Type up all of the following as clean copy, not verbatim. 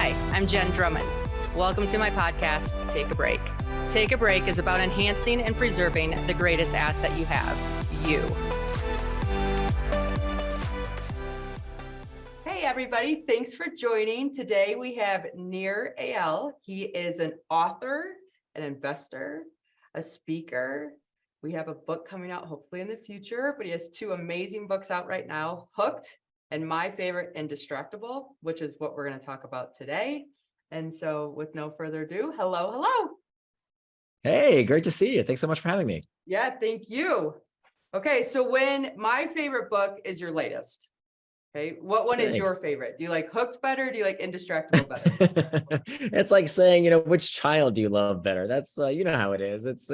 Hi, I'm Jenn Drummond. Welcome to my podcast, Take a Break. Take a Break is about enhancing and preserving the greatest asset you have, you. Hey everybody, thanks for joining. Today we have Nir Eyal. He is an author, an investor, a speaker. We have a book coming out hopefully in the future, but he has two amazing books out right now, Hooked and my favorite, Indistractable, which is what we're going to talk about today. And so with no further ado, hello. Hey, great to see you. Thanks so much for having me. Yeah, thank you. Okay, so when my favorite book is your latest. Okay, what one is your favorite? Do you like Hooked better? Do you like Indistractable better? It's like saying, which child do you love better? That's, you know how it is. It's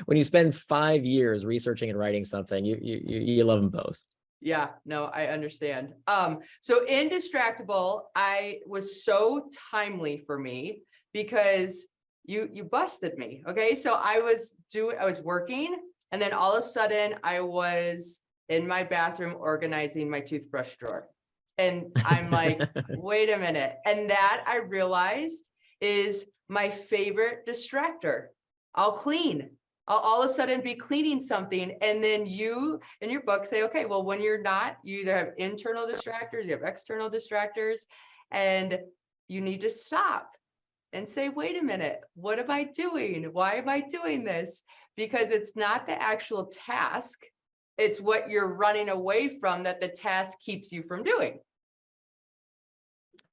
when you spend 5 years researching and writing something, you love them both. Yeah, no, I understand. So Indistractable, I was so timely for me because you busted me. Okay, so I was working, and then all of a sudden I was in my bathroom organizing my toothbrush drawer. And I'm like, wait a minute. And that I realized is my favorite distractor. I'll clean. I'll all of a sudden be cleaning something. And then you in your book say, okay, well, when you're not, you either have internal distractors, you have external distractors, and you need to stop and say, wait a minute, what am I doing? Why am I doing this? Because it's not the actual task. It's what you're running away from that the task keeps you from doing.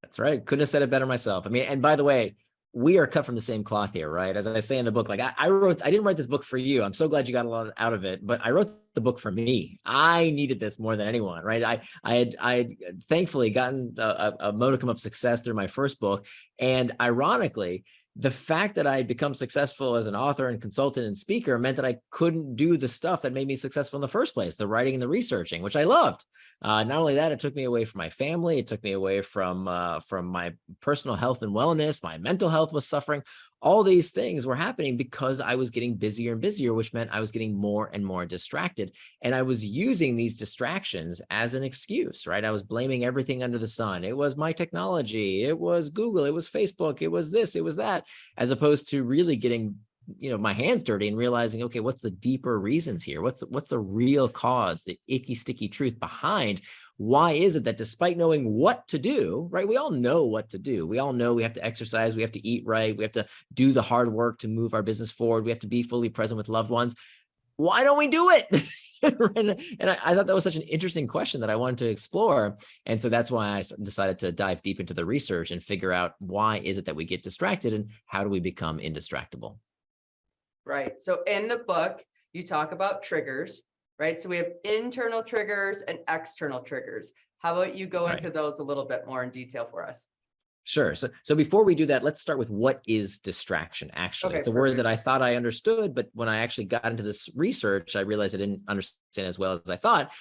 That's right. Couldn't have said it better myself. I mean, and by the way, we are cut from the same cloth here, right? As I say in the book, like I didn't write this book for you. I'm so glad you got a lot out of it, but I wrote the book for me. I needed this more than anyone, right? I had thankfully gotten a modicum of success through my first book. And ironically, the fact that I had become successful as an author and consultant and speaker meant that I couldn't do the stuff that made me successful in the first place, the writing and the researching, which I loved. Not only that, it took me away from my family. It took me away from my personal health and wellness. My mental health was suffering. All these things were happening because I was getting busier and busier, which meant I was getting more and more distracted. And I was using these distractions as an excuse, right? I was blaming everything under the sun. It was my technology. It was Google. It was Facebook. It was this. It was that, as opposed to really getting my hands dirty and realizing, okay, what's the deeper reasons here? What's the real cause, the icky, sticky truth behind why is it that despite knowing what to do, right? We all know what to do. We all know we have to exercise. We have to eat right. We have to do the hard work to move our business forward. We have to be fully present with loved ones. Why don't we do it? And I thought that was such an interesting question that I wanted to explore. And so that's why I decided to dive deep into the research and figure out why is it that we get distracted and how do we become indistractable? Right. So in the book, you talk about triggers, right? So we have internal triggers and external triggers. How about you go into those a little bit more in detail for us? Sure. So before we do that, let's start with what is distraction, actually. It's a word that I thought I understood, but when I actually got into this research, I realized I didn't understand as well as I thought.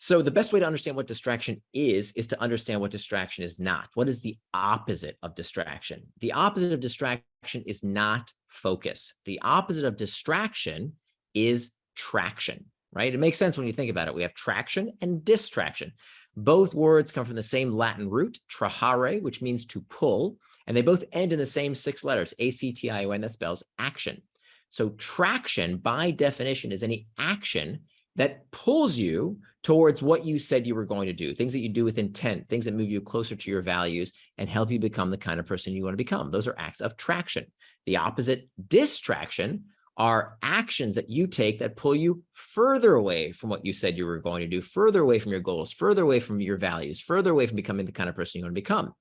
So the best way to understand what distraction is to understand what distraction is not. What is the opposite of distraction? The opposite of distraction is not focus. The opposite of distraction is traction, right? It makes sense when you think about it. We have traction and distraction. Both words come from the same Latin root, trahare, which means to pull, and they both end in the same 6 letters, A-C-T-I-O-N, that spells action. So traction, by definition, is any action that pulls you towards what you said you were going to do, things that you do with intent, things that move you closer to your values and help you become the kind of person you want to become. Those are acts of traction. The opposite, distraction, are actions that you take that pull you further away from what you said you were going to do, further away from your goals, further away from your values, further away from becoming the kind of person you want to become.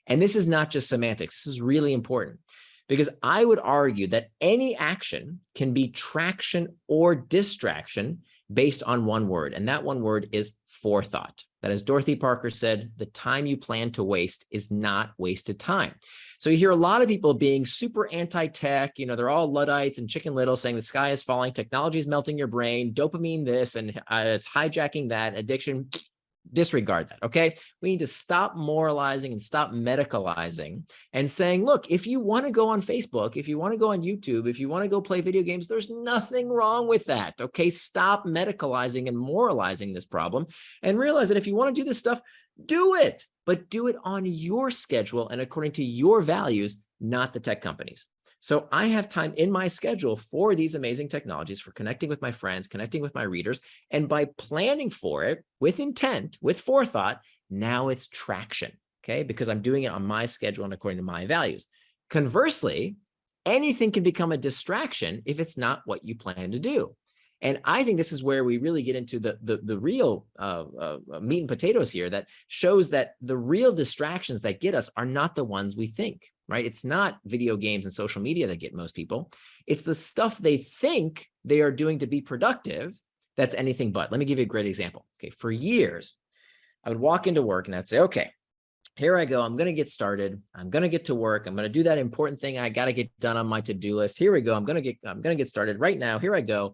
And this is not just semantics. This is really important because I would argue that any action can be traction or distraction based on one word. And that one word is forethought. That, as Dorothy Parker said, the time you plan to waste is not wasted time. So you hear a lot of people being super anti-tech, they're all Luddites and Chicken Little saying the sky is falling, technology is melting your brain, dopamine this, and it's hijacking that, addiction. Disregard that, okay? We need to stop moralizing and stop medicalizing and saying, look, if you want to go on Facebook, if you want to go on YouTube, if you want to go play video games, there's nothing wrong with that, okay? Stop medicalizing and moralizing this problem and realize that if you want to do this stuff, do it. but do it on your schedule and according to your values, not the tech companies. So I have time in my schedule for these amazing technologies, for connecting with my friends, connecting with my readers. And by planning for it with intent, with forethought, now it's traction, okay? Because I'm doing it on my schedule and according to my values. Conversely, anything can become a distraction if it's not what you plan to do. And I think this is where we really get into the real meat and potatoes here that shows that the real distractions that get us are not the ones we think, right? It's not video games and social media that get most people. It's the stuff they think they are doing to be productive that's anything but. Let me give you a great example. Okay, for years, I would walk into work and I'd say, okay, here I go. I'm going to get started. I'm going to get to work. I'm going to do that important thing I got to get done on my to-do list. Here we go. I'm going to get started right now. Here I go.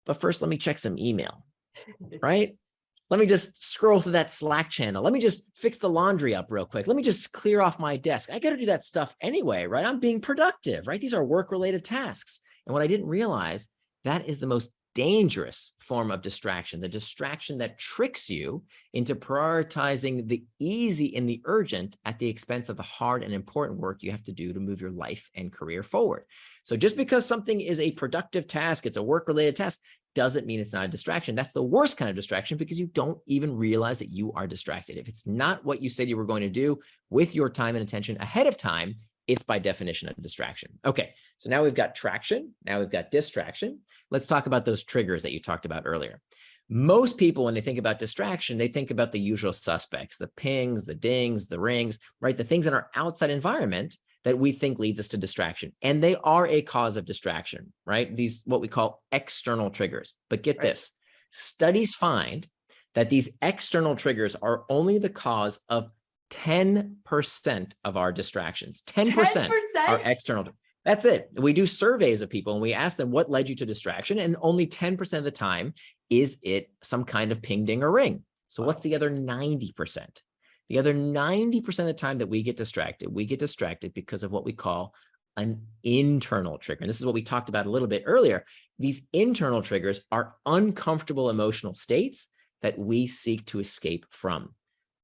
But first, let me check some email, right? Let me just scroll through that Slack channel. Let me just fix the laundry up real quick. Let me just clear off my desk. I got to do that stuff anyway, right? I'm being productive, right? These are work-related tasks. And what I didn't realize, that is the most dangerous form of distraction, the distraction that tricks you into prioritizing the easy and the urgent at the expense of the hard and important work you have to do to move your life and career forward. So just because something is a productive task, it's a work-related task, doesn't mean it's not a distraction. That's the worst kind of distraction because you don't even realize that you are distracted. If it's not what you said you were going to do with your time and attention ahead of time, it's by definition a distraction. Okay, so now we've got traction. Now we've got distraction. Let's talk about those triggers that you talked about earlier. Most people, when they think about distraction, they think about the usual suspects, the pings, the dings, the rings, right? The things in our outside environment that we think leads us to distraction. And they are a cause of distraction, right? These, what we call external triggers. But get this, studies find that these external triggers are only the cause of 10% of our distractions. 10% are external. That's it. We do surveys of people and we ask them what led you to distraction, and only 10% of the time is it some kind of ping, ding, or ring. So what's the other 90%? The other 90% of the time that we get distracted because of what we call an internal trigger. And this is what we talked about a little bit earlier. These internal triggers are uncomfortable emotional states that we seek to escape from.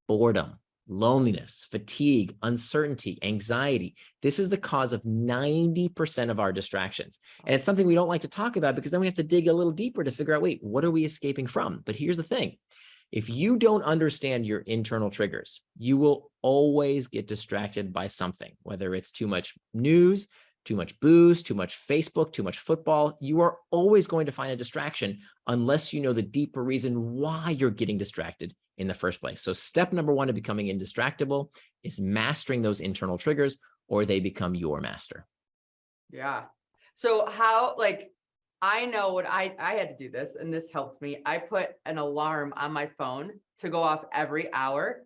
Boredom, loneliness, fatigue, uncertainty, anxiety. This is the cause of 90% of our distractions. And it's something we don't like to talk about because then we have to dig a little deeper to figure out, wait, what are we escaping from? But here's the thing. If you don't understand your internal triggers, you will always get distracted by something, whether it's too much news, too much booze, too much Facebook, too much football. You are always going to find a distraction unless you know the deeper reason why you're getting distracted in the first place. So step number one to becoming indistractable is mastering those internal triggers, or they become your master. Yeah. So how, like, I know what I had to do this, and this helped me. I put an alarm on my phone to go off every hour.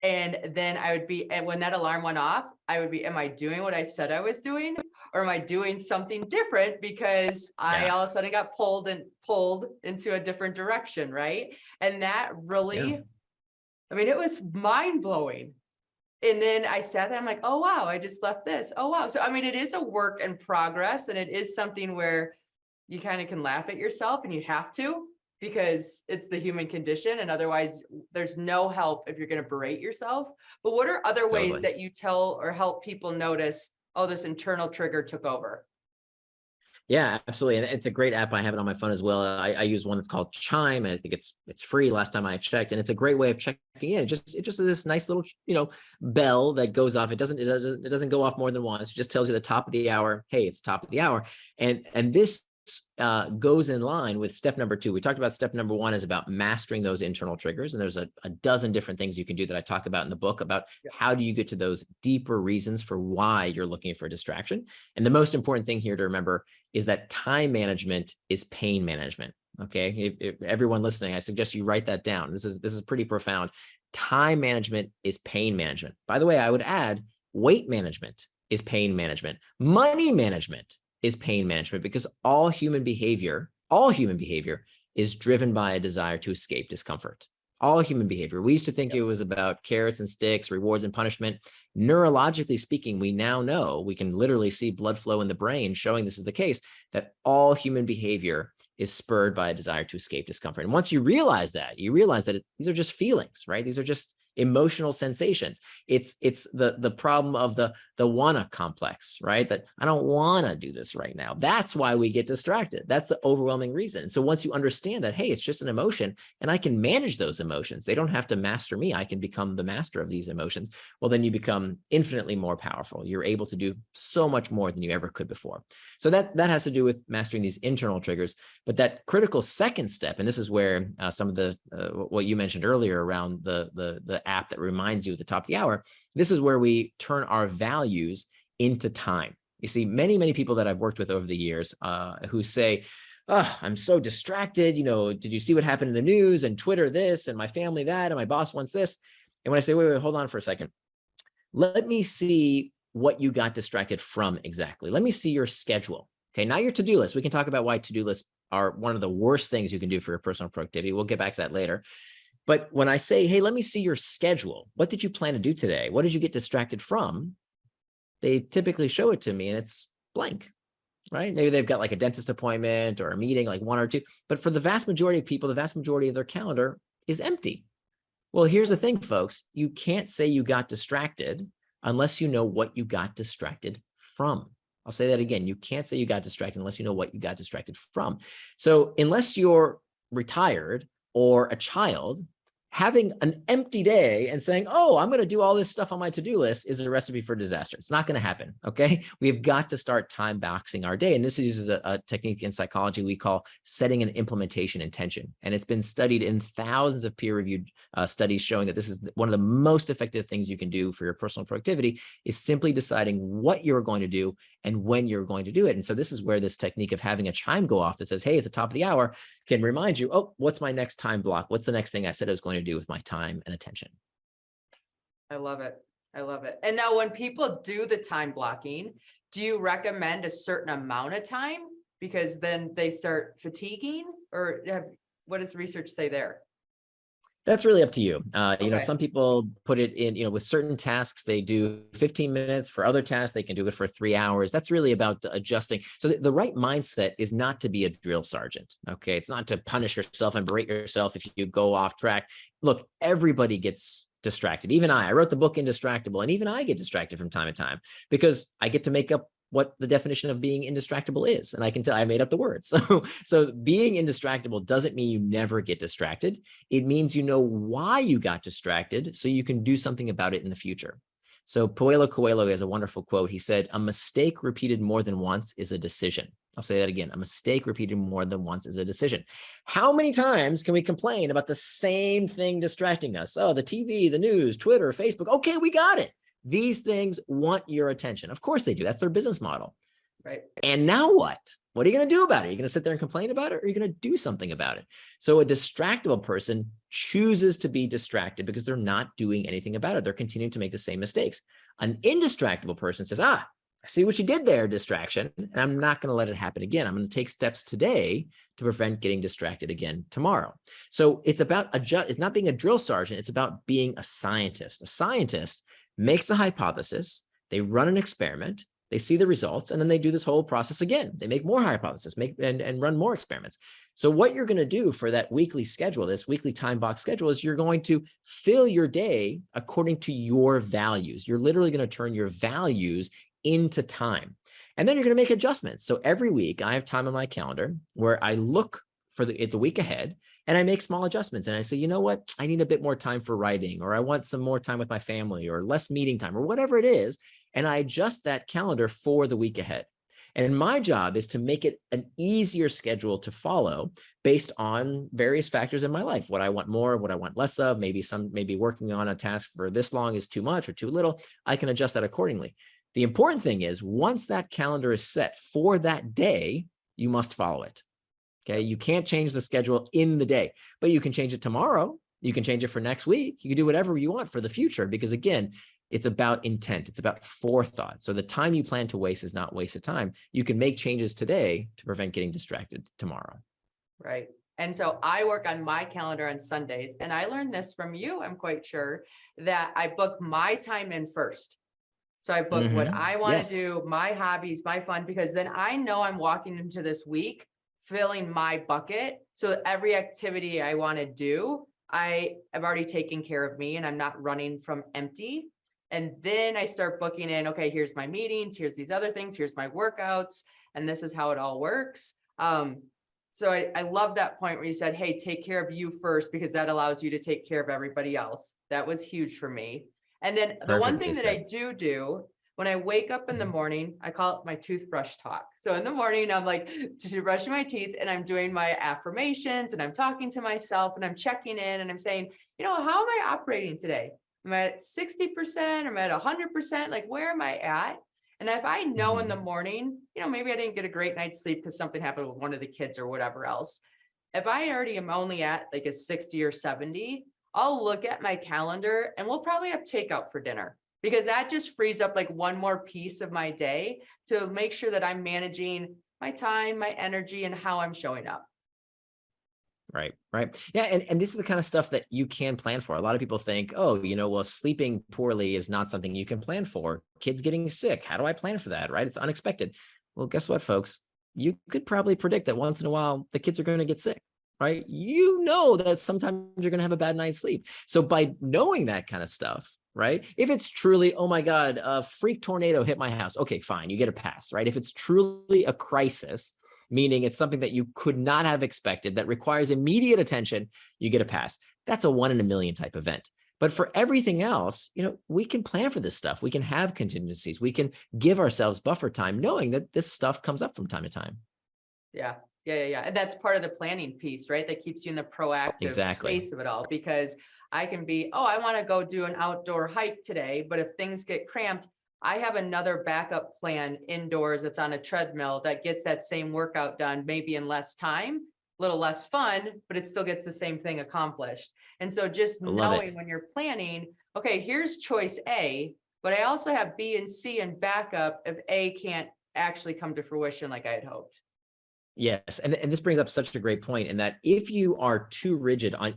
And then I would be, and when that alarm went off, I would be, am I doing what I said I was doing? Or am I doing something different because I all of a sudden got pulled into a different direction, right? And that really, I mean, it was mind blowing. And then I sat there, I'm like, oh, wow, I just left this. Oh, wow. So, I mean, it is a work in progress, and it is something where you kind of can laugh at yourself, and you have to, because it's the human condition. And otherwise there's no help if you're going to berate yourself. But what are other ways that you tell or help people notice, oh, this internal trigger took over? Yeah, absolutely. And it's a great app. I have it on my phone as well. I use one that's called Chime, and I think it's free last time I checked. And it's a great way of checking in. It just is this nice little, bell that goes off. It doesn't go off more than once. It just tells you the top of the hour. Hey, it's top of the hour. And this goes in line with step number two. We talked about step number one is about mastering those internal triggers. And there's a dozen different things you can do that I talk about in the book about how do you get to those deeper reasons for why you're looking for distraction. And the most important thing here to remember is that time management is pain management. Okay. If everyone listening, I suggest you write that down. This is pretty profound. Time management is pain management. By the way, I would add weight management is pain management. Money management is pain management, because all human behavior is driven by a desire to escape discomfort. All human behavior. We used to think it was about carrots and sticks, rewards and punishment. Neurologically speaking, we now know, we can literally see blood flow in the brain showing this is the case, that all human behavior is spurred by a desire to escape discomfort. And once you realize that, these are just feelings, right? These are just emotional sensations. It's the problem of the wanna complex, right? That I don't want to do this right now. That's why we get distracted. That's the overwhelming reason. And so once you understand that, hey, it's just an emotion and I can manage those emotions, they don't have to master me. I can become the master of these emotions. Well, then you become infinitely more powerful. You're able to do so much more than you ever could before. So that has to do with mastering these internal triggers. But that critical second step, and this is where some of the what you mentioned earlier around the app that reminds you at the top of the hour, this is where we turn our values into time. You see, many people that I've worked with over the years who say, oh, I'm so distracted. You know, did you see what happened in the news and Twitter this and my family that and my boss wants this? And when I say, wait, hold on for a second. Let me see what you got distracted from exactly. Let me see your schedule. Okay, not your to-do list. We can talk about why to-do lists are one of the worst things you can do for your personal productivity. We'll get back to that later. But when I say, hey, let me see your schedule. What did you plan to do today? What did you get distracted from? They typically show it to me and it's blank, right? Maybe they've got like a dentist appointment or a meeting, like one or two. But for the vast majority of people, the vast majority of their calendar is empty. Well, here's the thing, folks. You can't say you got distracted unless you know what you got distracted from. I'll say that again. You can't say you got distracted unless you know what you got distracted from. So unless you're retired or a child, having an empty day and saying, oh, I'm going to do all this stuff on my to-do list is a recipe for disaster. It's not going to happen. Okay. We've got to start time boxing our day. And this uses a technique in psychology we call setting an implementation intention. And it's been studied in thousands of peer-reviewed studies showing that this is one of the most effective things you can do for your personal productivity is simply deciding what you're going to do and when you're going to do it. And so this is where this technique of having a chime go off that says, hey, it's the top of the hour can remind you, oh, what's my next time block? What's the next thing I said I was going to do with my time and attention? I love it. I love it. And now when people do the time blocking, do you recommend a certain amount of time? Because then they start fatiguing, or what does research say there? That's really up to you. You know, Okay. some people put it in, you know, with certain tasks, they do 15 minutes. For other tasks, they can do it for 3 hours. That's really about adjusting. So the right mindset is not to be a drill sergeant. Okay. It's not to punish yourself and berate yourself if you go off track. Look, everybody gets distracted. Even I wrote the book Indistractable, and even I get distracted from time to time because I get to make up what the definition of being indistractable is. And I can tell I made up the word. So being indistractable doesn't mean you never get distracted. It means you know why you got distracted so you can do something about it in the future. So Paulo Coelho has a wonderful quote. He said, a mistake repeated more than once is a decision. I'll say that again. A mistake repeated more than once is a decision. How many times can we complain about the same thing distracting us? Oh, the TV, the news, Twitter, Facebook. Okay, we got it. These things want your attention. Of course they do. That's their business model. Right. And now what? What are you going to do about it? Are you going to sit there and complain about it, or are you going to do something about it? So a distractible person chooses to be distracted because they're not doing anything about it. They're continuing to make the same mistakes. An indistractable person says, I see what you did there, distraction, and I'm not going to let it happen again. I'm going to take steps today to prevent getting distracted again tomorrow. So it's about it's not being a drill sergeant. It's about being a scientist. A scientist makes a hypothesis, they run an experiment, they see the results, and then they do this whole process again. They make more hypotheses, and run more experiments. So what you're going to do for that weekly schedule, this weekly time box schedule, is you're going to fill your day according to your values. You're literally going to turn your values into time. And then you're going to make adjustments. So every week I have time on my calendar where I look for the week ahead, and I make small adjustments. And I say, you know what? I need a bit more time for writing, or I want some more time with my family, or less meeting time, or whatever it is. And I adjust that calendar for the week ahead. And my job is to make it an easier schedule to follow based on various factors in my life. What I want more, what I want less of, maybe working on a task for this long is too much or too little. I can adjust that accordingly. The important thing is once that calendar is set for that day, you must follow it. Okay, you can't change the schedule in the day, but you can change it tomorrow. You can change it for next week. You can do whatever you want for the future, because again, it's about intent. It's about forethought. So the time you plan to waste is not wasted time. You can make changes today to prevent getting distracted tomorrow. Right. And so I work on my calendar on Sundays, and I learned this from you, I'm quite sure, that I book my time in first. So I book what I want to do, my hobbies, my fun, because then I know I'm walking into this week filling my bucket. So every activity I want to do I have already taken care of me and I'm not running from empty. And then I start booking in, okay, here's my meetings, here's these other things, here's my workouts, and this is how it all works. So I love that point where you said, hey, take care of you first, because that allows you to take care of everybody else. That was huge for me. And then the one thing Perfectly that said. I do when I wake up in the morning, I call it my toothbrush talk. So in the morning, I'm like brushing my teeth and I'm doing my affirmations and I'm talking to myself and I'm checking in and I'm saying, how am I operating today? Am I at 60%? Am I at 100%? Like, where am I at? And if I know in the morning, maybe I didn't get a great night's sleep because something happened with one of the kids or whatever else. If I already am only at like a 60 or 70, I'll look at my calendar and we'll probably have takeout for dinner, because that just frees up like one more piece of my day to make sure that I'm managing my time, my energy, and how I'm showing up. Right. Yeah. And this is the kind of stuff that you can plan for. A lot of people think, oh, well, sleeping poorly is not something you can plan for. Kids getting sick. How do I plan for that? Right. It's unexpected. Well, guess what, folks? You could probably predict that once in a while, the kids are going to get sick, right? That sometimes you're going to have a bad night's sleep. So by knowing that kind of stuff, right? If it's truly, oh my God, a freak tornado hit my house. Okay, fine. You get a pass, right? If it's truly a crisis, meaning it's something that you could not have expected that requires immediate attention, you get a pass. That's a 1 in a million type event. But for everything else, we can plan for this stuff. We can have contingencies. We can give ourselves buffer time, knowing that this stuff comes up from time to time. Yeah. And that's part of the planning piece, right? That keeps you in the proactive space of it all, because I can be, I want to go do an outdoor hike today, but if things get cramped, I have another backup plan indoors that's on a treadmill that gets that same workout done, maybe in less time, a little less fun, but it still gets the same thing accomplished. And so just knowing when you're planning, okay, here's choice A, but I also have B and C in backup if A can't actually come to fruition like I had hoped. Yes. And this brings up such a great point in that if you are too rigid on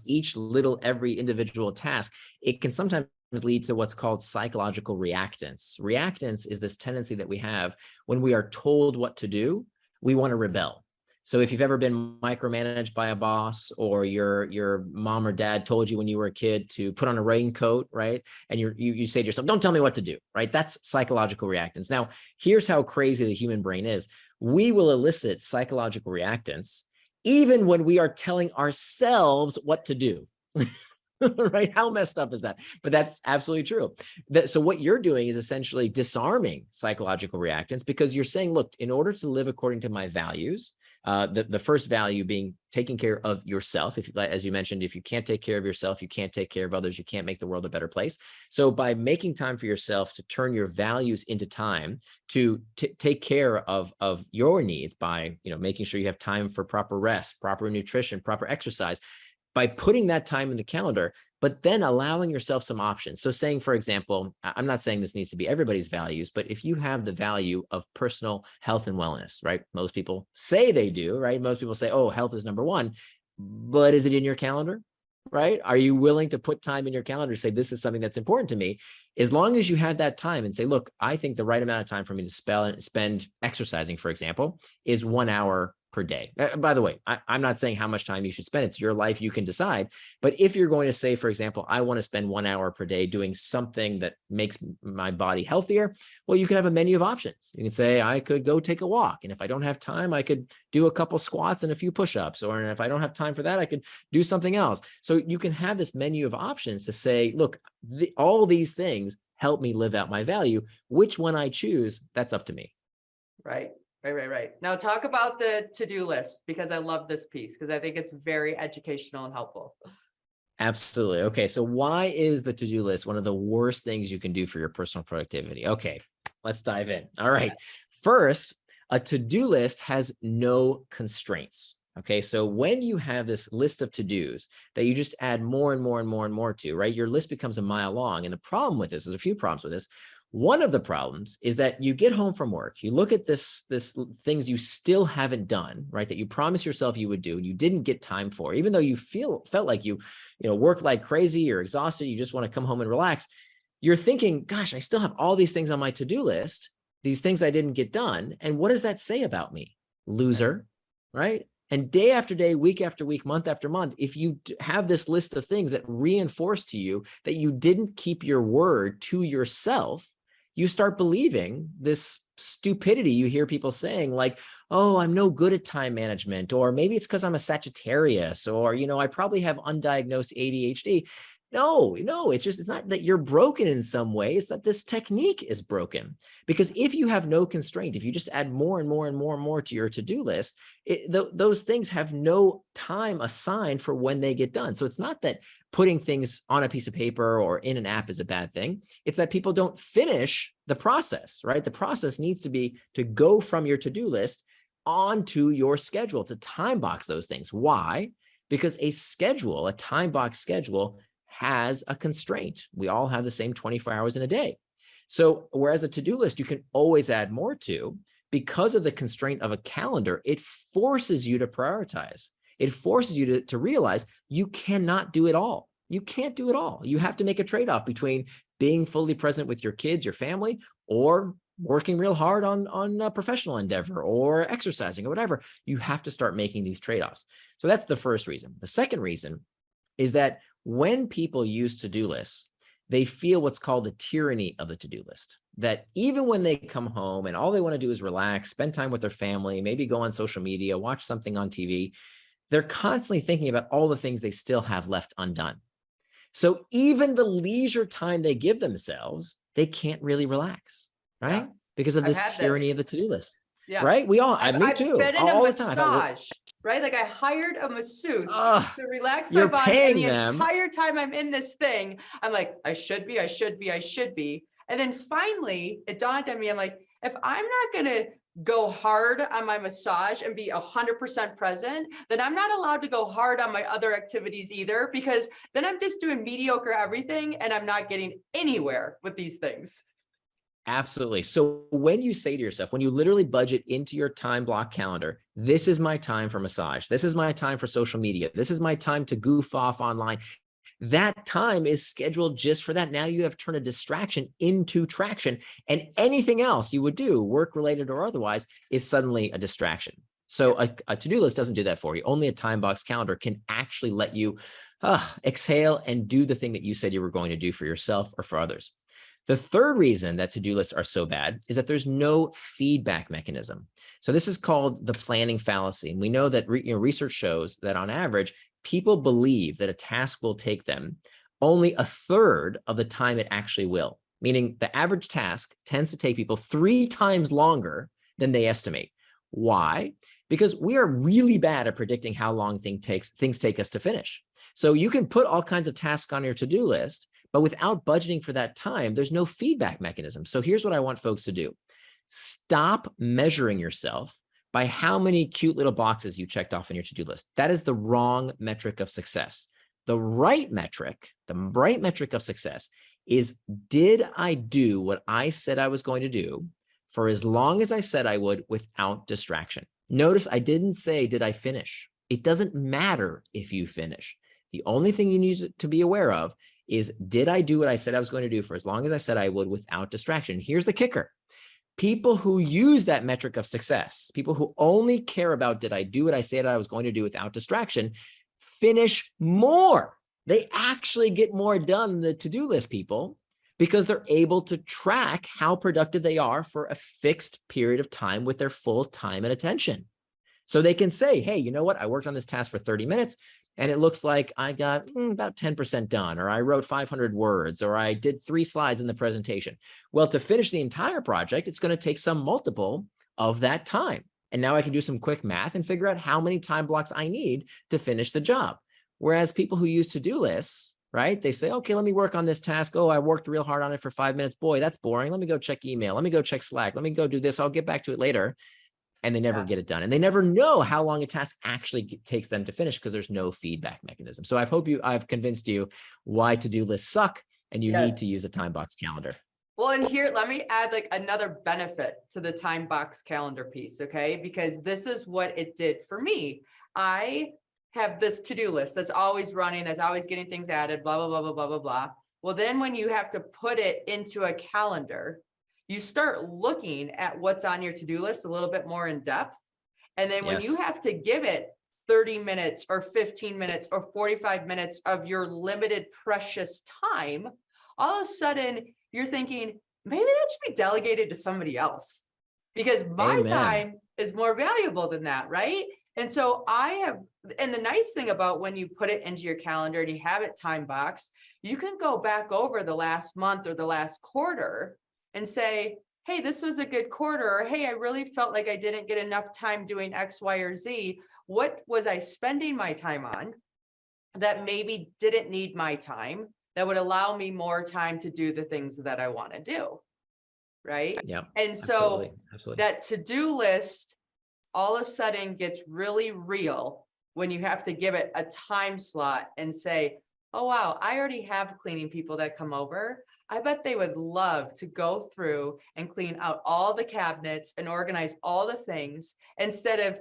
every individual task, it can sometimes lead to what's called psychological reactance. Reactance is this tendency that we have when we are told what to do, we want to rebel. So if you've ever been micromanaged by a boss, or your mom or dad told you when you were a kid to put on a raincoat, right? And you say to yourself, don't tell me what to do, right? That's psychological reactance. Now, here's how crazy the human brain is. We will elicit psychological reactance even when we are telling ourselves what to do. Right? How messed up is that? But that's absolutely true. So what you're doing is essentially disarming psychological reactance, because you're saying, look, in order to live according to my values, the first value being taking care of yourself. As you mentioned, if you can't take care of yourself, you can't take care of others, you can't make the world a better place. So by making time for yourself, to turn your values into time to take care of your needs, by making sure you have time for proper rest, proper nutrition, proper exercise, by putting that time in the calendar, but then allowing yourself some options. So saying, for example, I'm not saying this needs to be everybody's values, but if you have the value of personal health and wellness, right? Most people say they do, right? Most people say, oh, health is number one, but is it in your calendar, right? Are you willing to put time in your calendar to say, this is something that's important to me? As long as you have that time and say, look, I think the right amount of time for me to spend exercising, for example, is 1 hour per day. By the way, I'm not saying how much time you should spend. It's your life. You can decide. But if you're going to say, for example, I want to spend 1 hour per day doing something that makes my body healthier, well, you can have a menu of options. You can say, I could go take a walk. And if I don't have time, I could do a couple squats and a few push-ups. Or if I don't have time for that, I could do something else. So you can have this menu of options to say, look, all these things help me live out my value. Which one I choose, that's up to me. Right. Now talk about the to-do list, because I love this piece, because I think it's very educational and helpful. Absolutely. Okay. So why is the to-do list one of the worst things you can do for your personal productivity? Okay, let's dive in. All right. First, a to-do list has no constraints. Okay. So when you have this list of to-dos that you just add more and more and more and more to, right, your list becomes a mile long. And the problem with this, there's a few problems with this. One of the problems is that you get home from work, you look at this things you still haven't done, right? That you promised yourself you would do, and you didn't get time for, even though you felt like you work like crazy, you're exhausted, you just want to come home and relax. You're thinking, gosh, I still have all these things on my to-do list, these things I didn't get done. And what does that say about me? Loser, right? And day after day, week after week, month after month, if you have this list of things that reinforce to you that you didn't keep your word to yourself, you start believing this stupidity you hear people saying, like, oh, I'm no good at time management, or maybe it's because I'm a Sagittarius, or, I probably have undiagnosed ADHD. No, it's not that you're broken in some way. It's that this technique is broken. Because if you have no constraint, if you just add more and more and more and more to your to-do list, those things have no time assigned for when they get done. So it's not that putting things on a piece of paper or in an app is a bad thing. It's that people don't finish the process, right? The process needs to be to go from your to-do list onto your schedule, to time box those things. Why? Because a time box schedule has a constraint. We all have the same 24 hours in a day. So whereas a to-do list you can always add more to, because of the constraint of a calendar, it forces you to prioritize. It forces you to realize you cannot do it all. You can't do it all. You have to make a trade-off between being fully present with your kids, your family, or working real hard on a professional endeavor or exercising or whatever. You have to start making these trade-offs. So that's the first reason. The second reason is that when people use to-do lists, they feel what's called the tyranny of the to-do list. That even when they come home and all they want to do is relax, spend time with their family, maybe go on social media, watch something on TV, they're constantly thinking about all the things they still have left undone. So even the leisure time they give themselves, they can't really relax, right? Yeah. Because of this tyranny of the to-do list. Yeah. Right? Me too. I've been in all a the time. massage, right? Like I hired a masseuse to relax my you're body. paying And the them. entire time I'm in this thing, I'm like, I should be. And then finally it dawned on me, I'm like, if I'm not going to go hard on my massage and be 100% present, then I'm not allowed to go hard on my other activities either, because then I'm just doing mediocre everything and I'm not getting anywhere with these things. Absolutely. So when you say to yourself, when you literally budget into your time block calendar, this is my time for massage, this is my time for social media, this is my time to goof off online, that time is scheduled just for that. Now you have turned a distraction into traction, and anything else you would do, work related or otherwise, is suddenly a distraction. So a to-do list doesn't do that for you. Only a time box calendar can actually let you exhale and do the thing that you said you were going to do for yourself or for others. The third reason that to-do lists are so bad is that there's no feedback mechanism. So this is called the planning fallacy. And we know that research shows that on average, people believe that a task will take them only a third of the time it actually will. Meaning the average task tends to take people 3 times longer than they estimate. Why? Because we are really bad at predicting how long things take us to finish. So you can put all kinds of tasks on your to-do list, but without budgeting for that time, there's no feedback mechanism. So here's what I want folks to do. Stop measuring yourself by how many cute little boxes you checked off on your to-do list. That is the wrong metric of success. The right metric of success is, did I do what I said I was going to do for as long as I said I would without distraction? Notice I didn't say, did I finish? It doesn't matter if you finish. The only thing you need to be aware of is, did I do what I said I was going to do for as long as I said I would without distraction? Here's the kicker. People who use that metric of success, people who only care about, did I do what I said I was going to do without distraction, finish more. They actually get more done than the to-do list people, because they're able to track how productive they are for a fixed period of time with their full time and attention. So they can say, hey, you know what? I worked on this task for 30 minutes and it looks like I got about 10% done, or I wrote 500 words, or I did 3 slides in the presentation. Well, to finish the entire project, it's going to take some multiple of that time. And now I can do some quick math and figure out how many time blocks I need to finish the job. Whereas people who use to-do lists, right? They say, okay, let me work on this task. Oh, I worked real hard on it for 5 minutes. Boy, that's boring. Let me go check email. Let me go check Slack. Let me go do this. I'll get back to it later. And they never get it done. And they never know how long a task actually takes them to finish, because there's no feedback mechanism. So I've convinced you why to-do lists suck, and you need to use a time box calendar. Well, and here, let me add like another benefit to the time box calendar piece, okay? Because this is what it did for me. I have this to-do list that's always running, that's always getting things added, blah, blah, blah, blah, blah, blah, blah. Well, then when you have to put it into a calendar, you start looking at what's on your to-do list a little bit more in depth. And then when you have to give it 30 minutes or 15 minutes or 45 minutes of your limited precious time, all of a sudden you're thinking, maybe that should be delegated to somebody else because my Amen. time is more valuable than that, right? And so and the nice thing about when you put it into your calendar and you have it time boxed, you can go back over the last month or the last quarter and say, hey, this was a good quarter, or hey, I really felt like I didn't get enough time doing X, Y, or Z. What was I spending my time on that maybe didn't need my time, that would allow me more time to do the things that I want to do, right? Yeah. And so Absolutely. that to-do list all of a sudden gets really real when you have to give it a time slot and say, oh, wow, I already have cleaning people that come over. I bet they would love to go through and clean out all the cabinets and organize all the things instead of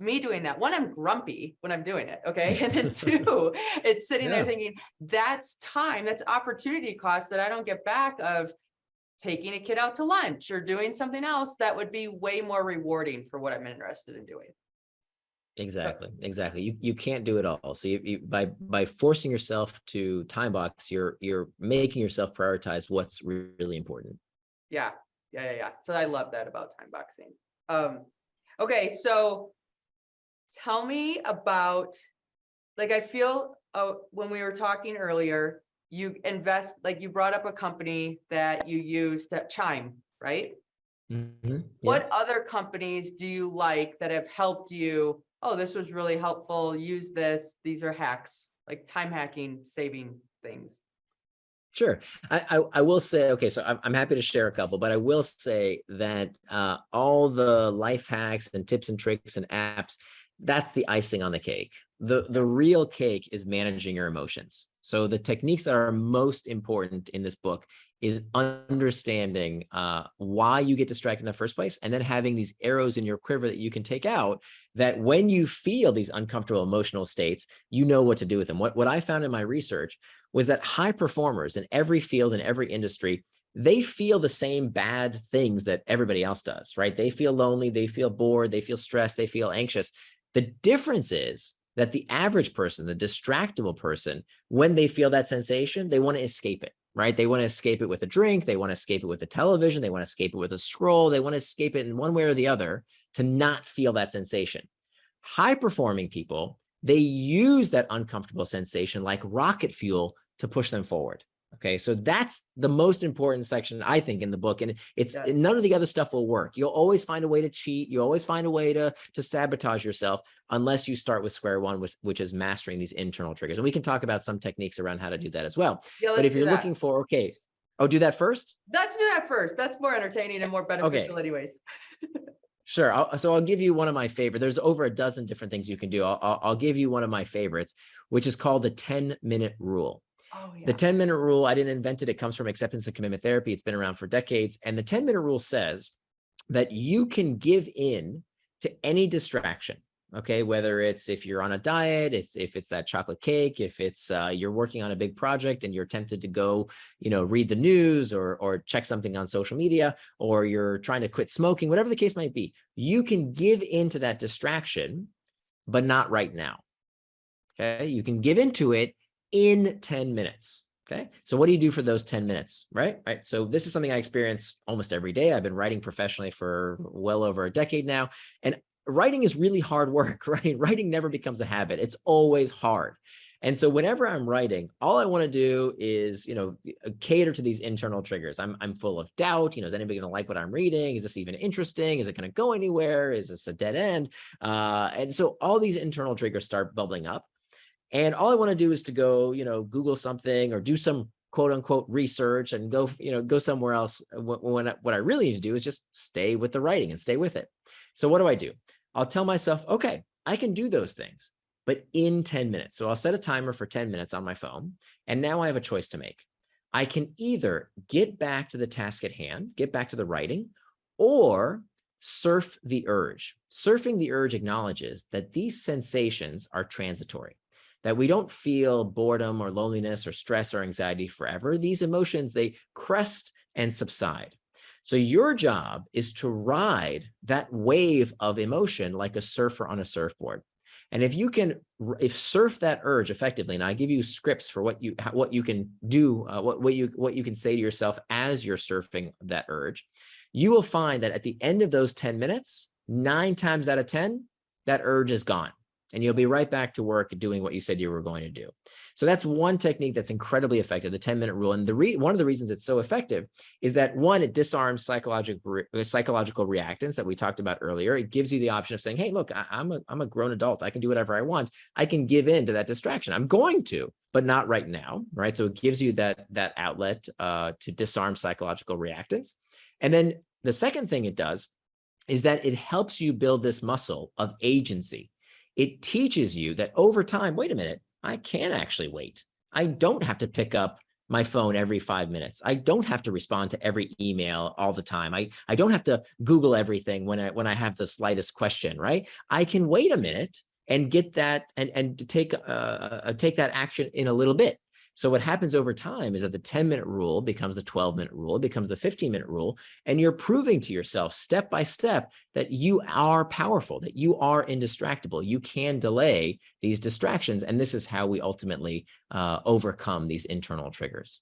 me doing that. One, I'm grumpy when I'm doing it. Okay. And then two, it's sitting there thinking that's time, that's opportunity cost that I don't get back of taking a kid out to lunch or doing something else that would be way more rewarding for what I'm interested in doing. Exactly. You can't do it all. So by forcing yourself to time box, you're making yourself prioritize what's really important. Yeah. So I love that about time boxing. Okay. So tell me about, like, I feel when we were talking earlier, you invest, like you brought up a company that you use to Chime, right? Mm-hmm. What other companies do you like that have helped you? Oh, this was really helpful. Use this. These are hacks, like time hacking, saving things. Sure. I will say, okay, so I'm happy to share a couple, but I will say that all the life hacks and tips and tricks and apps, that's the icing on the cake. The real cake is managing your emotions. So the techniques that are most important in this book is understanding why you get distracted in the first place, and then having these arrows in your quiver that you can take out, that when you feel these uncomfortable emotional states, you know what to do with them. What I found in my research was that high performers in every field, in every industry, they feel the same bad things that everybody else does, right? They feel lonely, they feel bored, they feel stressed, they feel anxious. The difference is that the average person, the distractible person, when they feel that sensation, they want to escape it, right? They want to escape it with a drink. They want to escape it with a television. They want to escape it with a scroll. They want to escape it in one way or the other to not feel that sensation. High performing people, they use that uncomfortable sensation like rocket fuel to push them forward. Okay, so that's the most important section, I think, in the book. And it's none of the other stuff will work. You'll always find a way to cheat. You always find a way to sabotage yourself unless you start with square one, which is mastering these internal triggers. And we can talk about some techniques around how to do that as well. Yeah, but if you're looking for, okay, do that first? Let's do that first. That's more entertaining and more beneficial anyways. Sure. So I'll give you one of my favorite. There's over a dozen different things you can do. I'll give you one of my favorites, which is called the 10-minute rule. Oh, yeah. The 10-minute rule, I didn't invent it. It comes from acceptance and commitment therapy. It's been around for decades. And the 10-minute rule says that you can give in to any distraction. Okay, whether it's if you're on a diet, if it's that chocolate cake, if it's you're working on a big project and you're tempted to go, read the news or check something on social media, or you're trying to quit smoking, whatever the case might be, you can give into that distraction, but not right now. Okay, you can give into it in 10 minutes. Okay, so what do you do for those 10 minutes, right? So this is something I experience almost every day. I've been writing professionally for well over a decade now, and writing is really hard work, right? Writing never becomes a habit. It's always hard. And so whenever I'm writing, all I want to do is, cater to these internal triggers. I'm full of doubt. Is anybody going to like what I'm reading? Is this even interesting? Is it going to go anywhere? Is this a dead end? And so all these internal triggers start bubbling up. And all I want to do is to go, Google something or do some quote unquote research and go somewhere else. What I really need to do is just stay with the writing and stay with it. So what do? I'll tell myself, okay, I can do those things, but in 10 minutes. So I'll set a timer for 10 minutes on my phone. And now I have a choice to make. I can either get back to the task at hand, get back to the writing, or surf the urge. Surfing the urge acknowledges that these sensations are transitory, that we don't feel boredom or loneliness or stress or anxiety forever. These emotions, they crest and subside. So your job is to ride that wave of emotion like a surfer on a surfboard. And if you can surf that urge effectively, and I give you scripts for what you can do, what you can say to yourself as you're surfing that urge, you will find that at the end of those 10 minutes, 9 times out of 10, that urge is gone. And you'll be right back to work doing what you said you were going to do. So that's one technique that's incredibly effective, the 10-minute rule. And one of the reasons it's so effective is that, one, it disarms psychological reactants that we talked about earlier. It gives you the option of saying, hey, look, I'm a grown adult. I can do whatever I want. I can give in to that distraction. I'm going to, but not right now, right? So it gives you that outlet to disarm psychological reactants. And then the second thing it does is that it helps you build this muscle of agency. It teaches you that over time, wait a minute, I can actually wait. I don't have to pick up my phone every 5 minutes. I don't have to respond to every email all the time. I don't have to Google everything when I have the slightest question, right? I can wait a minute and get that and take that action in a little bit. So what happens over time is that the 10-minute rule becomes the 12-minute rule, it becomes the 15-minute rule, and you're proving to yourself step by step that you are powerful, that you are indistractable. You can delay these distractions, and this is how we ultimately overcome these internal triggers.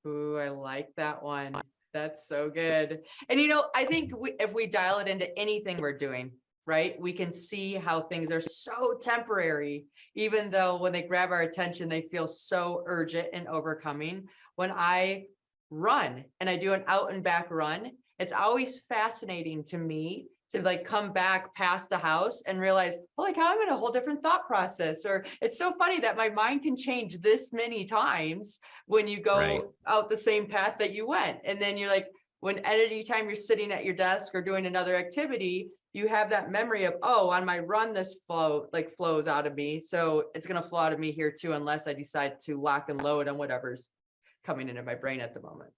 Ooh, I like that one. That's so good. And I think if we dial it into anything we're doing, right, we can see how things are so temporary, even though when they grab our attention, they feel so urgent and overcoming. When I run and I do an out and back run, it's always fascinating to me to like come back past the house and realize, holy cow, I'm in a whole different thought process. Or it's so funny that my mind can change this many times when you go out the same path that you went. And then you're like, when any time you're sitting at your desk or doing another activity, you have that memory of, oh, on my run, this flows out of me. So it's going to flow out of me here too, unless I decide to lock and load on whatever's coming into my brain at the moment.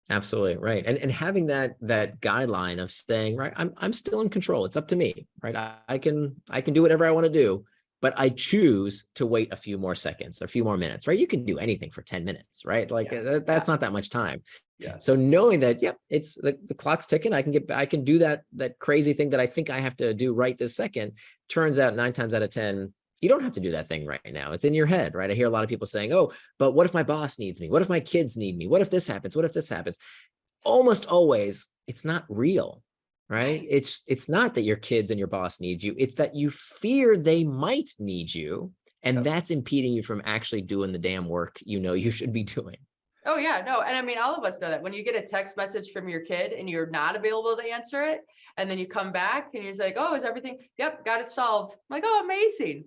Absolutely. Right. And having that guideline of saying, right, I'm still in control. It's up to me, right? I can do whatever I want to do, but I choose to wait a few more seconds, a few more minutes, right? You can do anything for 10 minutes, right? Like that's not that much time. Yeah. So knowing that, yep, it's the clock's ticking, I can do that crazy thing that I think I have to do right this second. Turns out 9 times out of 10, you don't have to do that thing right now. It's in your head, right? I hear a lot of people saying, oh, but what if my boss needs me? What if my kids need me? What if this happens? What if this happens? Almost always, it's not real, right? It's not that your kids and your boss need you. It's that you fear they might need you. And that's impeding you from actually doing the damn work you should be doing. Oh yeah, no. And I mean, all of us know that when you get a text message from your kid and you're not available to answer it, and then you come back and you're just like, oh, is everything? Yep. Got it solved. I'm like, oh, amazing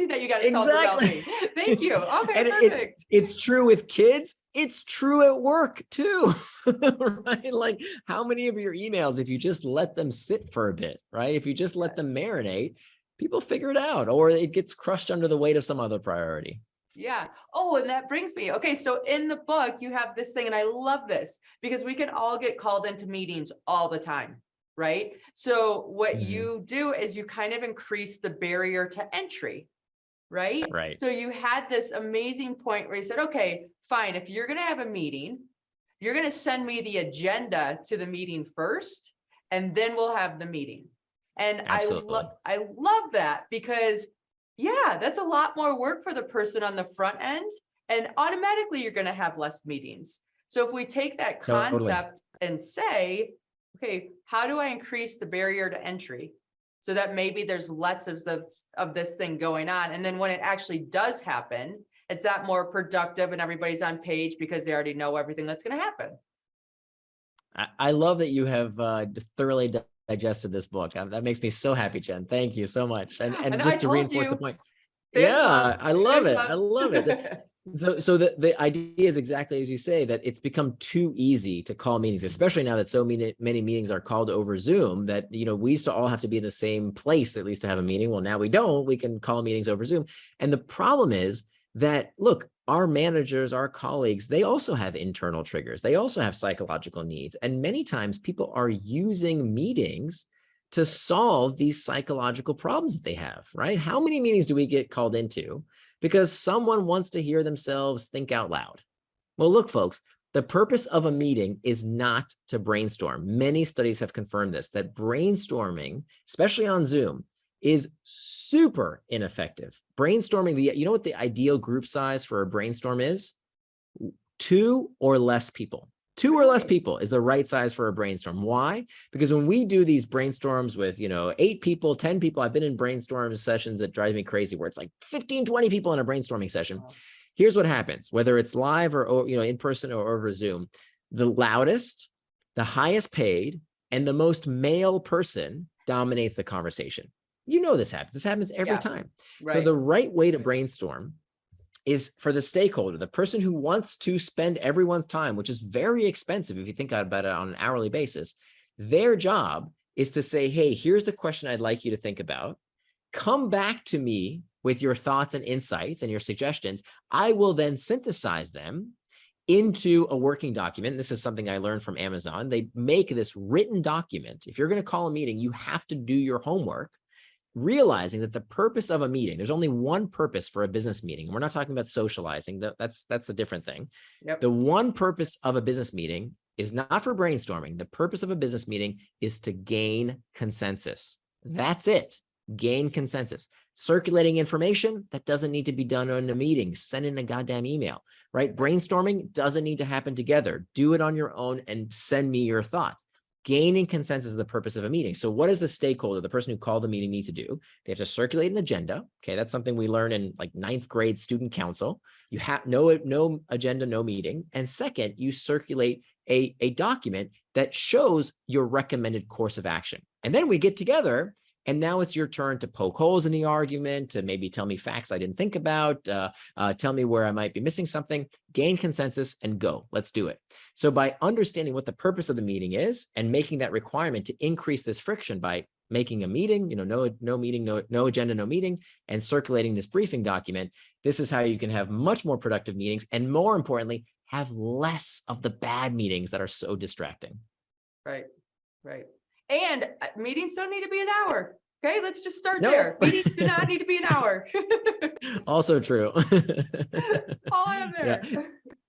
that you got it solved without me. Thank you. Okay. And perfect. It's true with kids. It's true at work too, right? Like how many of your emails, if you just let them sit for a bit, right? If you just let them marinate, people figure it out, or it gets crushed under the weight of some other priority. Yeah. Oh, and that brings me, okay, so in the book, you have this thing, and I love this because we can all get called into meetings all the time, right? So what you do is you kind of increase the barrier to entry, right? Right. So you had this amazing point where you said, okay, fine, if you're going to have a meeting, you're going to send me the agenda to the meeting first, and then we'll have the meeting. And I love that because yeah, that's a lot more work for the person on the front end, and automatically you're going to have less meetings. So if we take that concept and say, okay, how do I increase the barrier to entry so that maybe there's less of this thing going on? And then when it actually does happen, it's that more productive and everybody's on page because they already know everything that's going to happen. I love that you have thoroughly digested this book. That makes me so happy, Jen. Thank you so much. And just to reinforce the point. I love it. I love it. So the idea is exactly as you say, that it's become too easy to call meetings, especially now that so many meetings are called over Zoom, that, we used to all have to be in the same place, at least to have a meeting. Well, now we don't, we can call meetings over Zoom. And the problem is that, look, our managers, our colleagues, they also have internal triggers. They also have psychological needs. And many times people are using meetings to solve these psychological problems that they have, right? How many meetings do we get called into because someone wants to hear themselves think out loud? Well, look, folks, the purpose of a meeting is not to brainstorm. Many studies have confirmed this, that brainstorming, especially on Zoom, is super ineffective. Brainstorming, you know what the ideal group size for a brainstorm is? 2 or less people. 2 or less people is the right size for a brainstorm. Why? Because when we do these brainstorms with, 8 people, 10 people, I've been in brainstorm sessions that drive me crazy, where it's like 15, 20 people in a brainstorming session. Wow. Here's what happens, whether it's live or in person or over Zoom, the loudest, the highest paid, and the most male person dominates the conversation. This happens. This happens every time. Right. So the right way to brainstorm is for the stakeholder, the person who wants to spend everyone's time, which is very expensive if you think about it on an hourly basis. Their job is to say, hey, here's the question I'd like you to think about. Come back to me with your thoughts and insights and your suggestions. I will then synthesize them into a working document. This is something I learned from Amazon. They make this written document. If you're going to call a meeting, you have to do your homework, realizing that the purpose of a meeting, there's only one purpose for a business meeting. We're not talking about socializing. That's a different thing. Yep. The one purpose of a business meeting is not for brainstorming. The purpose of a business meeting is to gain consensus. That's it. Gain consensus. Circulating information, that doesn't need to be done in a meeting. Send in a goddamn email, right? Brainstorming doesn't need to happen together. Do it on your own and send me your thoughts. Gaining consensus is the purpose of a meeting. So what does the stakeholder, the person who called the meeting, need to do? They have to circulate an agenda. Okay, that's something we learn in like 9th grade student council. You have no agenda, no meeting. And second, you circulate a document that shows your recommended course of action. And then we get together, and now it's your turn to poke holes in the argument, to maybe tell me facts I didn't think about, tell me where I might be missing something, gain consensus, and go. Let's do it. So by understanding what the purpose of the meeting is and making that requirement to increase this friction by making a meeting, no meeting, no agenda, no meeting, and circulating this briefing document, this is how you can have much more productive meetings, and more importantly, have less of the bad meetings that are so distracting. Right, right. And meetings don't need to be an hour. Okay, let's just start there. Meetings do not need to be an hour. Also true. That's all I have there. Yeah,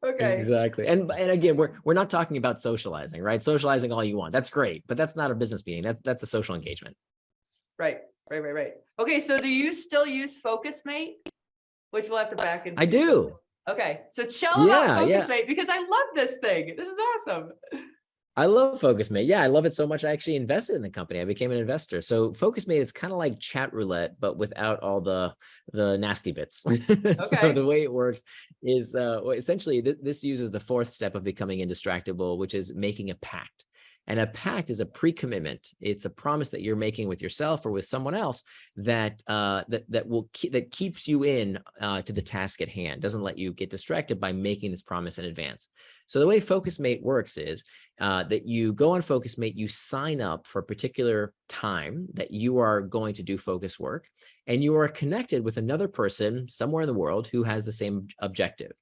okay. Exactly. And again, we're not talking about socializing, right? Socializing all you want. That's great, but that's not a business meeting. That's a social engagement. Right. Okay, so do you still use FocusMate? Which we'll have to back into. I do. Okay, so tell about FocusMate because I love this thing. This is awesome. I love FocusMate. Yeah, I love it so much. I actually invested in the company. I became an investor. So FocusMate is kind of like chat roulette, but without all the nasty bits. Okay. So the way it works is essentially this uses the 4th step of becoming indistractable, which is making a pact. And a pact is a pre-commitment. It's a promise that you're making with yourself or with someone else that keeps you in to the task at hand, doesn't let you get distracted by making this promise in advance. So the way FocusMate works is that you go on FocusMate, you sign up for a particular time that you are going to do focus work, and you are connected with another person somewhere in the world who has the same objective.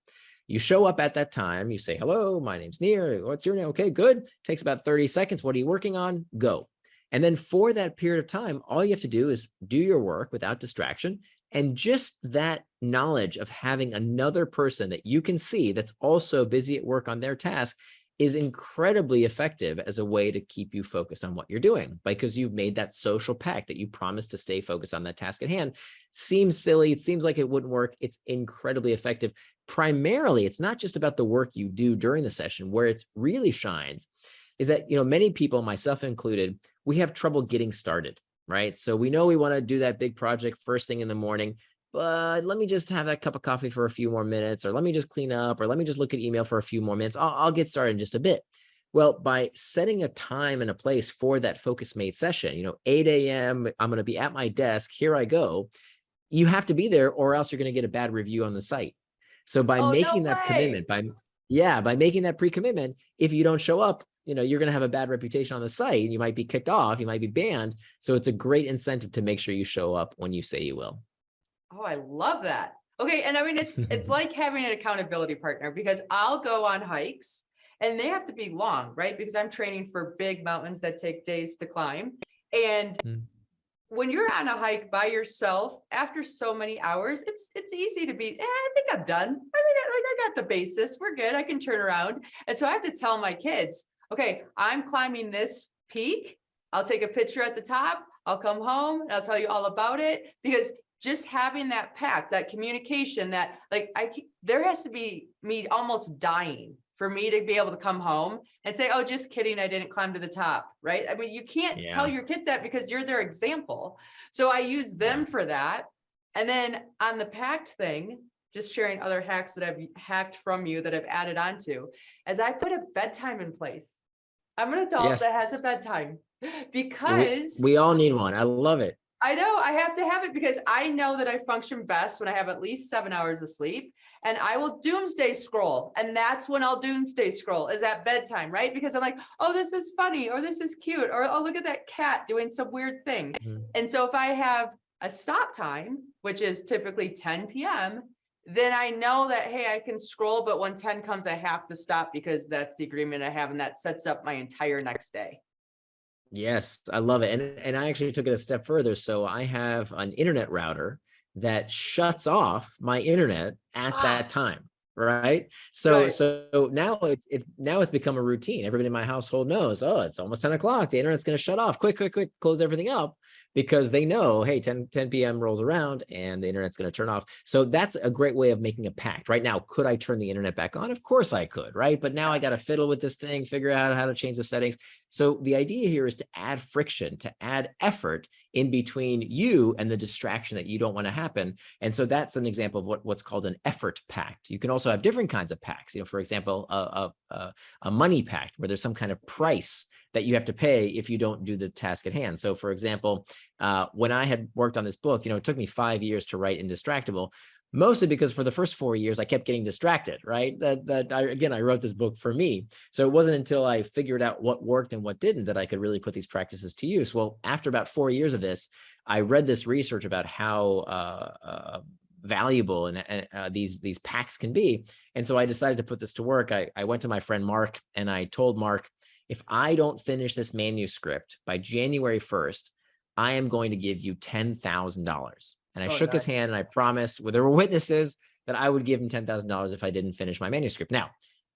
You show up at that time, you say, hello, my name's Nir. What's your name? Okay, good. Takes about 30 seconds. What are you working on? Go. And then for that period of time, all you have to do is do your work without distraction. And just that knowledge of having another person that you can see that's also busy at work on their task is incredibly effective as a way to keep you focused on what you're doing, because you've made that social pact that you promised to stay focused on that task at hand. Seems silly. It seems like it wouldn't work. It's incredibly effective. Primarily, it's not just about the work you do during the session. Where it really shines is that, many people, myself included, we have trouble getting started, right? So we know we want to do that big project first thing in the morning, but let me just have that cup of coffee for a few more minutes, or let me just clean up, or let me just look at email for a few more minutes. I'll get started in just a bit. Well, by setting a time and a place for that FocusMate session, 8 a.m., I'm going to be at my desk, here I go. You have to be there, or else you're going to get a bad review on the site. So by making that commitment, by making that pre-commitment, if you don't show up, you're going to have a bad reputation on the site. You might be kicked off, you might be banned. So it's a great incentive to make sure you show up when you say you will. Oh, I love that. Okay. And I mean, it's like having an accountability partner, because I'll go on hikes and they have to be long, right? Because I'm training for big mountains that take days to climb. And when you're on a hike by yourself after so many hours, it's easy to be, I think I'm done. I got the basis. We're good. I can turn around. And so I have to tell my kids, okay, I'm climbing this peak. I'll take a picture at the top. I'll come home and I'll tell you all about it, because just having that pact, that communication, that like there has to be me almost dying for me to be able to come home and say, oh, just kidding, I didn't climb to the top, right? I mean, you can't tell your kids that because you're their example. So I use them for that. And then on the pact thing, just sharing other hacks that I've hacked from you that I've added onto, as I put a bedtime in place. I'm an adult that has a bedtime because we all need one. I love it. I know I have to have it because I know that I function best when I have at least 7 hours of sleep, and I will doomsday scroll. And that's when I'll doomsday scroll, is at bedtime, right? Because I'm like, oh, this is funny, or this is cute, or oh, look at that cat doing some weird thing. And so if I have a stop time, which is typically 10 p.m., then I know that, hey, I can scroll, but when 10 comes, I have to stop because that's the agreement I have. And that sets up my entire next day. Yes, I love it. And I actually took it a step further. So I have an internet router that shuts off my internet at that time. Right. So now it's become a routine. Everybody in my household knows, oh, it's almost 10 o'clock. The internet's going to shut off. Quick, close everything up, because they know, hey, 10 p.m. rolls around and the internet's going to turn off. So that's a great way of making a pact. Right now, could I turn the internet back on? Of course I could, right? But now I got to fiddle with this thing, figure out how to change the settings. So the idea here is to add friction, to add effort in between you and the distraction that you don't want to happen. And so that's an example of what's called an effort pact. You can also have different kinds of pacts. For example, a money pact where there's some kind of price that you have to pay if you don't do the task at hand. So for example, when I had worked on this book, it took me 5 years to write Indistractable, mostly because for the first 4 years, I kept getting distracted, right? I wrote this book for me. So it wasn't until I figured out what worked and what didn't that I could really put these practices to use. Well, after about 4 years of this, I read this research about how valuable and these pacts can be. And so I decided to put this to work. I went to my friend Mark and I told Mark, if I don't finish this manuscript by January 1st, I am going to give you $10,000. And I shook his hand and I promised, well, there were witnesses, that I would give him $10,000 if I didn't finish my manuscript. Now,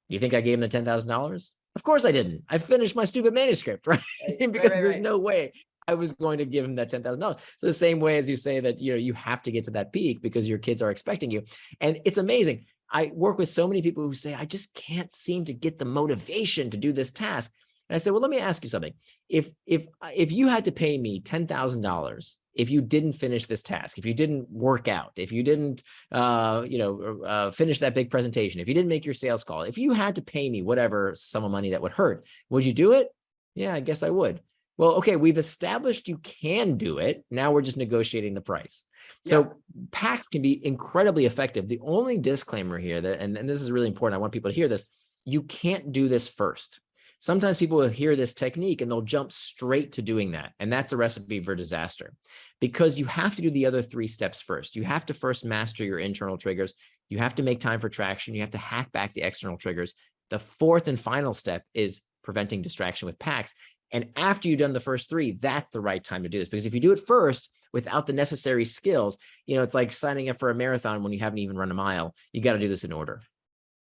do you think I gave him the $10,000? Of course I didn't. I finished my stupid manuscript, right? Because there's no way I was going to give him that $10,000. So the same way as you say that, you have to get to that peak because your kids are expecting you. And it's amazing. I work with so many people who say, I just can't seem to get the motivation to do this task. And I said, well, let me ask you something. If you had to pay me $10,000, if you didn't finish this task, if you didn't work out, if you didn't, finish that big presentation, if you didn't make your sales call, if you had to pay me whatever sum of money that would hurt, would you do it? Yeah, I guess I would. Well, okay, we've established you can do it. Now we're just negotiating the price. So pacts can be incredibly effective. The only disclaimer here and this is really important, I want people to hear this, you can't do this first. Sometimes people will hear this technique and they'll jump straight to doing that. And that's a recipe for disaster, because you have to do the other 3 steps first. You have to first master your internal triggers. You have to make time for traction. You have to hack back the external triggers. The 4th and final step is preventing distraction with pacts. And after you've done the first 3, that's the right time to do this. Because if you do it first without the necessary skills, it's like signing up for a marathon when you haven't even run a mile. You got to do this in order.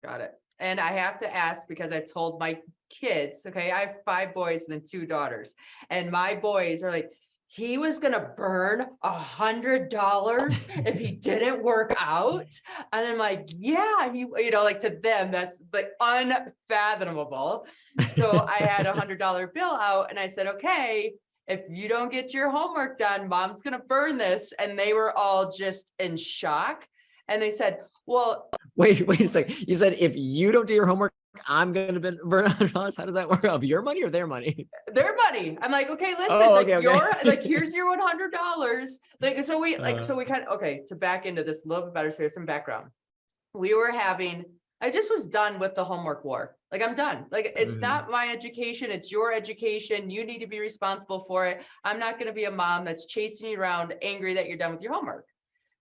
Got it. And I have to ask, because I told my kids, okay, I have 5 boys and then 2 daughters. And my boys are like, he was going to burn $100 if he didn't work out. And I'm like, yeah, like to them, that's like unfathomable. So I had $100 bill out and I said, okay, if you don't get your homework done, mom's going to burn this. And they were all just in shock. And they said, well, wait a second. You said, if you don't do your homework, I'm going to burn $100. How does that work? Of your money or their money? Their money. I'm like, okay, listen, here's your $100. So we kind of, to back into this a little bit better, so here's some background. I just was done with the homework war. I'm done. It's not my education. It's your education. You need to be responsible for it. I'm not going to be a mom that's chasing you around angry that you're done with your homework.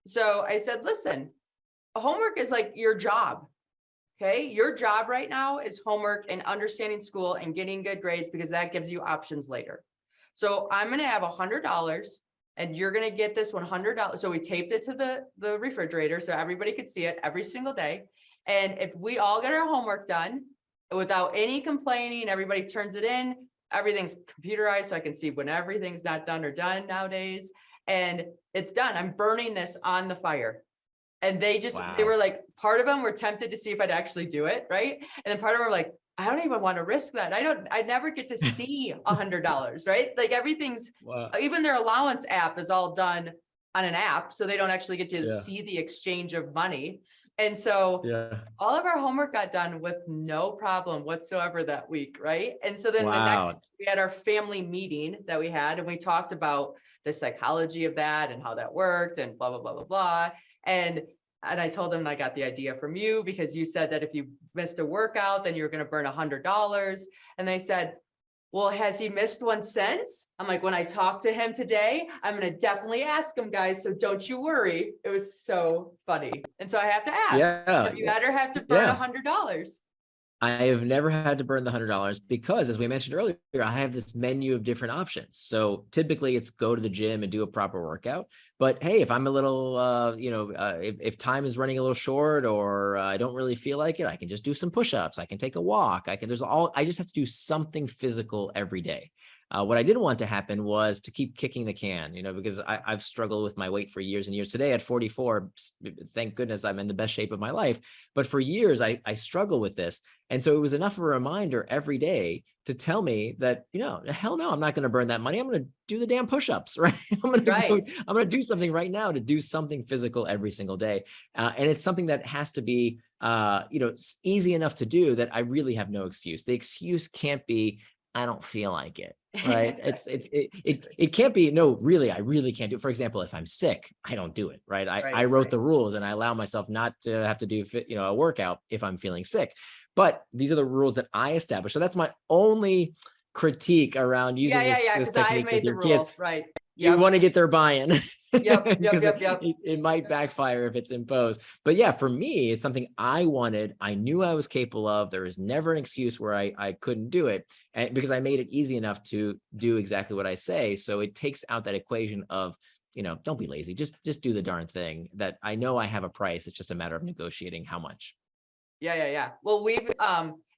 So I said, listen, homework is like your job. Okay. Your job right now is homework and understanding school and getting good grades, because that gives you options later. So I'm going to have $100 and you're going to get this $100. So we taped it to the refrigerator so everybody could see it every single day. And if we all get our homework done without any complaining, everybody turns it in, everything's computerized, so I can see when everything's not done or done nowadays. And it's done. I'm burning this on the fire. And they Wow. were like, part of them were tempted to see if I'd actually do it, right? And then part of them were like, I don't even want to risk that. I never get to see $100, right? Like everything's, Wow. even their allowance app is all done on an app, so they don't actually get to Yeah. see the exchange of money. And so Yeah. all of our homework got done with no problem whatsoever that week, right? And so then the Wow. next, we had our family meeting that we had, and we talked about the psychology of that and how that worked and blah, blah, blah, blah, blah. And I told them I got the idea from you because you said that if you missed a workout, then you're going to burn $100. And they said, well, has he missed one since? I'm like, when I talk to him today, I'm going to definitely ask him, guys. So don't you worry. It was so funny. And so I have to ask, Yeah. have you ever had to burn Yeah. $100? I have never had to burn the $100 because, as we mentioned earlier, I have this menu of different options. So typically it's go to the gym and do a proper workout. But hey, if I'm a little, if time is running a little short or I don't really feel like it, I can just do some push-ups. I can take a walk. I just have to do something physical every day. What I didn't want to happen was to keep kicking the can, because I've struggled with my weight for years and years. Today at 44, thank goodness I'm in the best shape of my life. But for years, I struggle with this. And so it was enough of a reminder every day to tell me that, hell no, I'm not going to burn that money. I'm going to do the damn push-ups, right? I'm going to do something right now to do something physical every single day. And it's something that has to be, easy enough to do that I really have no excuse. The excuse can't be, I don't feel like it. Right. It can't be, no, really, I really can't do it. For example, if I'm sick, I don't do it. Right. I wrote the rules and I allow myself not to have to do, a workout if I'm feeling sick. But these are the rules that I established. So that's my only critique around using this technique with your kids. Right. You want to get their buy-in. Yep. It might backfire if it's imposed. But yeah, for me, it's something I wanted. I knew I was capable of. There was never an excuse where I couldn't do it, and because I made it easy enough to do exactly what I say. So it takes out that equation of, don't be lazy. Just do the darn thing. That I know I have a price. It's just a matter of negotiating how much. Yeah. Well, we've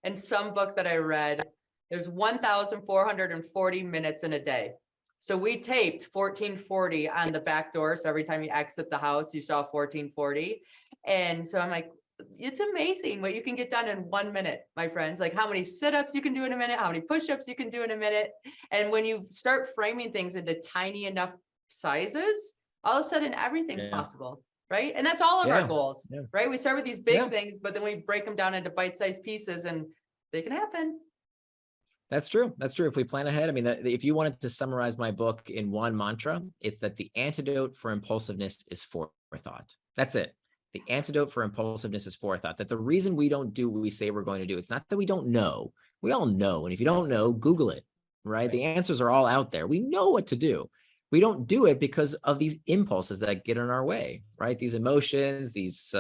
in some book that I read, there's 1,440 minutes in a day. So we taped 1440 on the back door. So every time you exit the house, you saw 1440. And so I'm like, it's amazing what you can get done in 1 minute, my friends. Like how many sit-ups you can do in a minute, how many push-ups you can do in a minute. And when you start framing things into tiny enough sizes, all of a sudden everything's possible. Right. And that's all of our goals, right? We start with these big things, but then we break them down into bite-sized pieces and they can happen. That's true. That's true. If we plan ahead, I mean, if you wanted to summarize my book in one mantra, it's that the antidote for impulsiveness is forethought. That's it. The antidote for impulsiveness is forethought. That the reason we don't do what we say we're going to do, it's not that we don't know. We all know. And if you don't know, Google it, right? The answers are all out there. We know what to do. We don't do it because of these impulses that get in our way, right? These emotions, these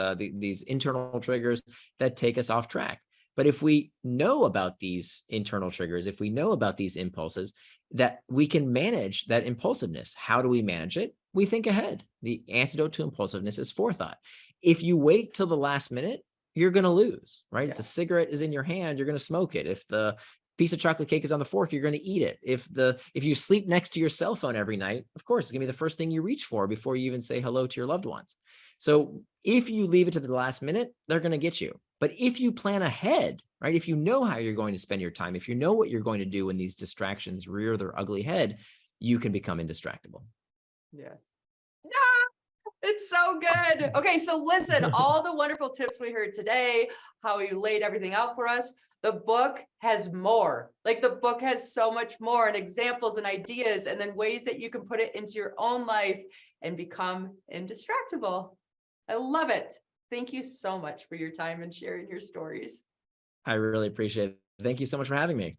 internal triggers that take us off track. But if we know about these internal triggers, if we know about these impulses, that we can manage that impulsiveness. How do we manage it? We think ahead. The antidote to impulsiveness is forethought. If you wait till the last minute, you're going to lose, right? If the cigarette is in your hand, you're going to smoke it. If the piece of chocolate cake is on the fork, you're going to eat it. If you sleep next to your cell phone every night, of course, it's going to be the first thing you reach for before you even say hello to your loved ones. So if you leave it to the last minute, they're going to get you. But if you plan ahead, right? If you know how you're going to spend your time, if you know what you're going to do when these distractions rear their ugly head, you can become indistractable. Yeah. It's so good. Okay, so listen, all the wonderful tips we heard today, how you laid everything out for us. The book has more. Like the book has so much more and examples and ideas and then ways that you can put it into your own life and become indistractable. I love it. Thank you so much for your time and sharing your stories. I really appreciate it. Thank you so much for having me.